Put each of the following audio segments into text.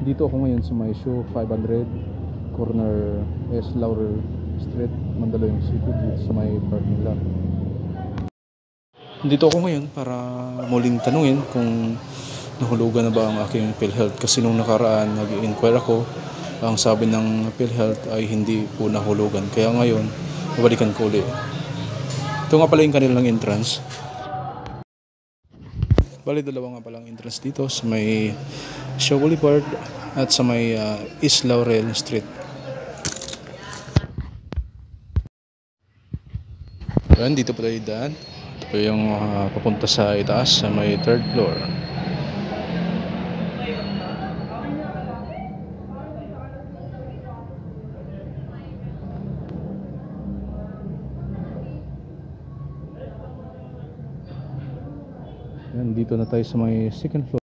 Dito ako ngayon sa may show 500 corner S. Laurel Street, Mandaluyong City, dito sa may parking lot. Dito ako ngayon para muling tanungin kung nahulugan na ba ang aking PhilHealth, kasi nung nakaraan nag-inquire ako, ang sabi ng PhilHealth ay hindi po nahulugan, kaya ngayon babalikan ko ulit. Ito nga pala yung kanilang entrance. Bali dalawa nga palang entrance dito, sa may Shaw Boulevard at sa may East Laurel Street. Ayan, dito pa tayo daan. Ito po yung papunta sa itaas, sa may 3rd floor. Ayan, dito na tayo sa may 2nd floor.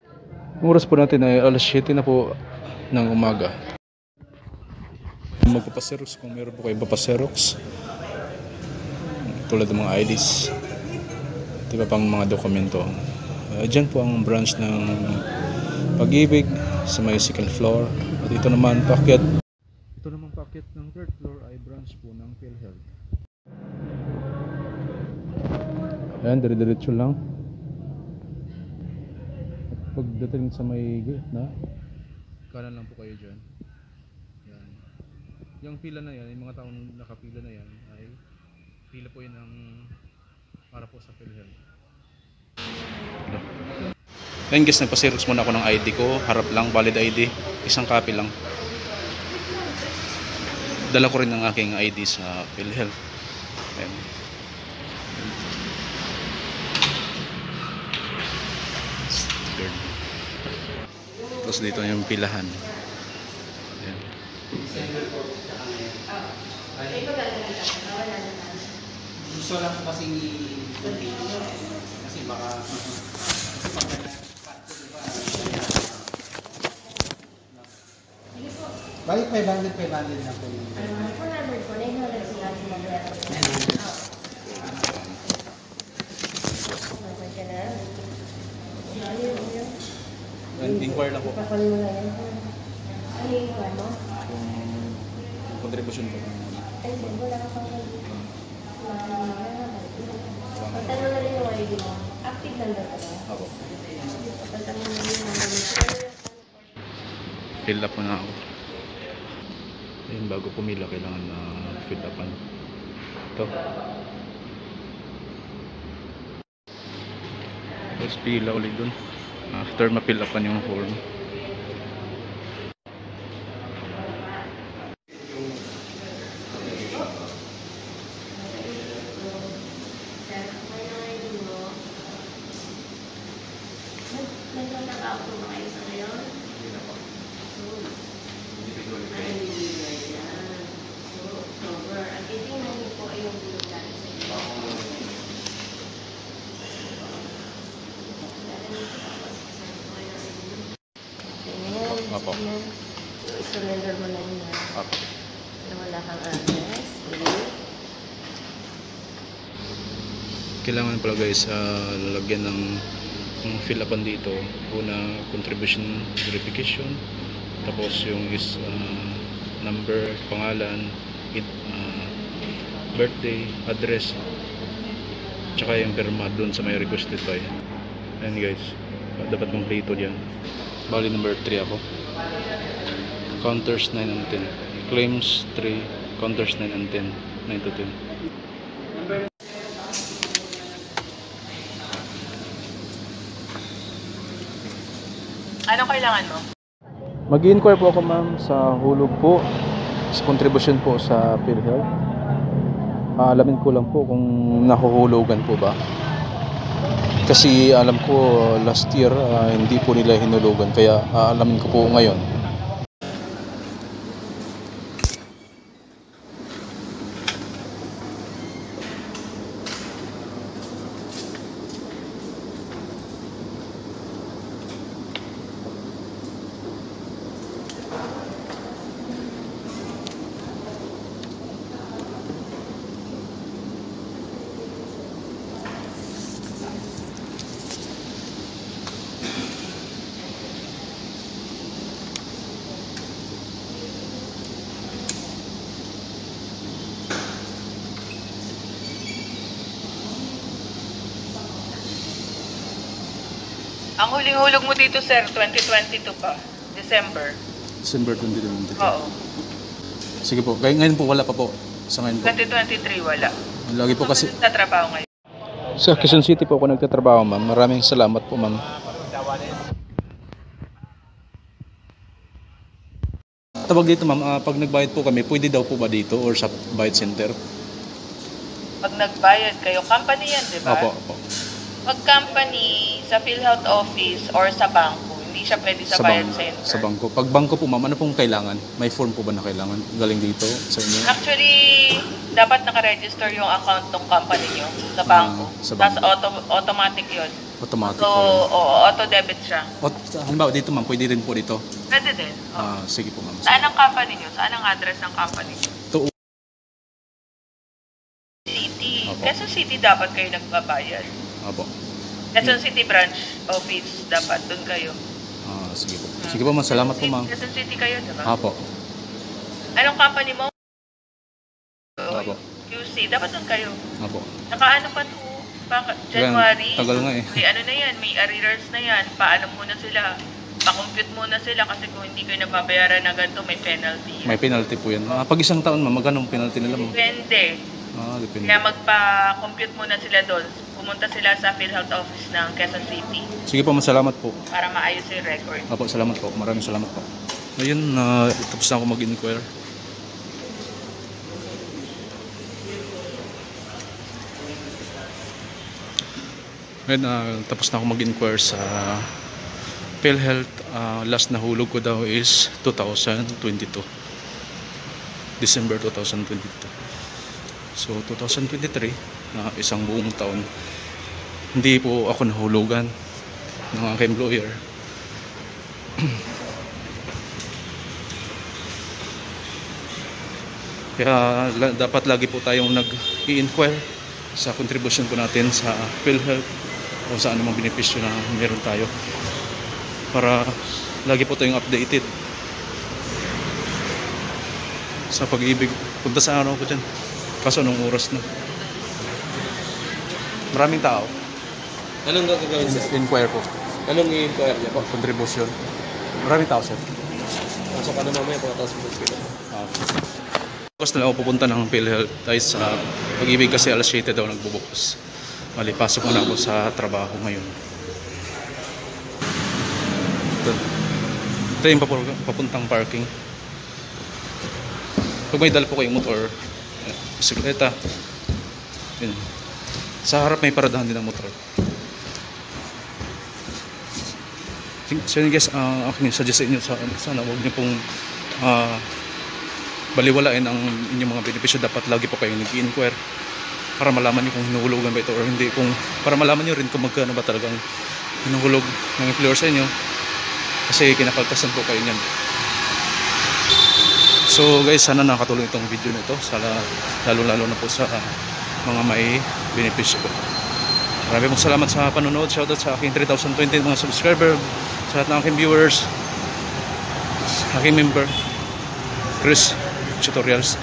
Ang oras po natin ay alas 7 na po ng umaga. Magpapaserox kung meron po kayong papaserox, tulad ng mga IDs, di ba pang mga dokumento. Diyan po ang branch ng Pag-ibig sa may 2nd floor. At ito naman paakyat ng 3rd floor ay branch po ng PhilHealth. Ayan, dire-diretso lang. Pagdating sa may gate na, kanan lang po kayo dyan. Yan. Yung pila na yan, yung mga taong nakapila na yan, ay pila po yun para po sa PhilHealth. Ngayon guys, nagpa-xerox muna ako ng ID ko. Harap lang, valid ID. Isang copy lang. Dala ko rin ang aking ID sa PhilHealth. Ayan. Tapos dito yung pilahan. Ayan. Gusto lang po kasi baka balik 500 na po yun. Phone number ko, na yun lang sila si Manuel. Inquire lang po. Papakunin mo lang yan. Ano yung ano? Yung contribution po. Ay, wala ka pang pagtanong na rin yung ID mo. Active lang daw ka ba? Ako. Pagtanong na rin yung ID mo. Fill up na ako. Ayun, bago pumila kailangan na fill upan. Ito. Tapos pila ulit dun after ma-fill upan yung form. Apo. I-surrender mo na yun na. Apo. Na wala kang address. Kailangan pala guys lalagyan ng fill upan dito. Una, contribution verification. Tapos yung is number, pangalan, birthday, address, tsaka yung perma doon sa may requested file. Ayan guys, dapat kompleto dyan. Bali number 3 ako. Counters 9 and 10. Claims 3, counters 9 and 10. 9 to 10. Anong kailangan mo? Mag-inquire po ako ma'am sa hulog po, sa contribution po sa PhilHealth. Alamin ko lang po kung nahuhulugan po ba. Kasi alam ko last year hindi po nila hinulugan, kaya alamin ko po ngayon. Ang huling-hulog mo dito, sir, 2022 pa. December. December 2022. Oo. Sige po. Ngayon po wala pa po. Sa ngayon po. 2023, wala. Lagi po kasi Sa trabaho ngayon. sa Quezon City po ako nagtatrabaho, ma'am. Maraming salamat po, ma'am. Tawag dito, ma'am, pag nagbayad po kami, pwede daw po ba dito or sa bayad center? Pag nagbayad kayo, company yan, di ba? Opo, opo. Pag company, sa PhilHealth office or sa bangko, hindi siya pwede sa bayad center. Sa bangko. Pag bangko po, ma'am, ano pong kailangan? May form po ba na kailangan? Galing dito sa inyo? Actually, dapat nakaregister yung account ng company nyo sa bangko. Sa Tapos bangko. automatic yun. Automatic So, po yun. auto-debit siya. Halimbawa dito, ma'am, pwede rin po dito. Pwede din. Sige po, ma'am. Saan ang company nyo? Saan ang address ng company nyo? To- City. Opo. Quezon City dapat kayo nagbabayad. Opo. Quezon City branch office dapat. Doon kayo. Sige po. Sige po, ma'am. Salamat po, ma'am. Quezon City kayo, diba? Opo. Anong company mo? Opo. QC. Dapat doon kayo. Opo. Nakaano pa to? January. Tagal nga eh. May ano na yan, may arrears na yan. Paano muna sila? Pa-compute muna sila kasi kung hindi kayo nababayaran na ganito, may penalty. May penalty po yan. Pag isang taon, ma'am, magkano ang penalty nila, ma'am? Depende. Depende. Kaya magpa-compute muna sila doon. Pumunta sila sa PhilHealth office ng Quezon City Sige po, ma'am. Salamat po. para maayos yung record. Opo, salamat po. Maraming salamat po. Ayun, tapos na ako mag-inquire. Ayun, tapos na ako mag-inquire sa PhilHealth. Last na hulog ko daw is 2022. December 2022. So, 2023, isang buong taon, hindi po ako nahulugan ng aking employer. Kaya dapat lagi po tayong nag-i-inquire sa contribution po natin sa PhilHealth o sa anumang benepisyo na meron tayo para lagi po tayong updated sa pag-ibig. Punta sa ano ko dyan, kaso anong oras na, maraming tao. Anong gagawin sir? Inquire po, Anong i-inquire niya po? contribution, maraming tao, sir. Pasok ka na mamaya pagkatapos mo sila. Bukas na lang ako pupunta ng PhilHealth dahil sa pag-ibig kasi alas 7 daw nagbubukas. Mali, pasok muna ako sa trabaho ngayon. Ito yung papuntang parking. Pag may dala po kayong motor, bisikleta, yun. Sa harap may paradahan din ng motor. So yun guys, aking suggest sa inyo, sana huwag niyo pong baliwalain ang inyong mga benepisyo. Dapat lagi po kayong nag-i-inquire para malaman nyo kung hinuhulugan ba ito or hindi, para malaman nyo rin kung magkano ba talagang hinuhulog ng employer sa inyo, kasi kinakaltasan po kayo nyan. So guys, sana nakatulong itong video nito, lalo na po sa mga may benepisyo po. Maraming salamat sa panonood. Shoutout sa aking 3,020 mga subscriber, sa lahat ng aking viewers, aking member Chris Tutorials.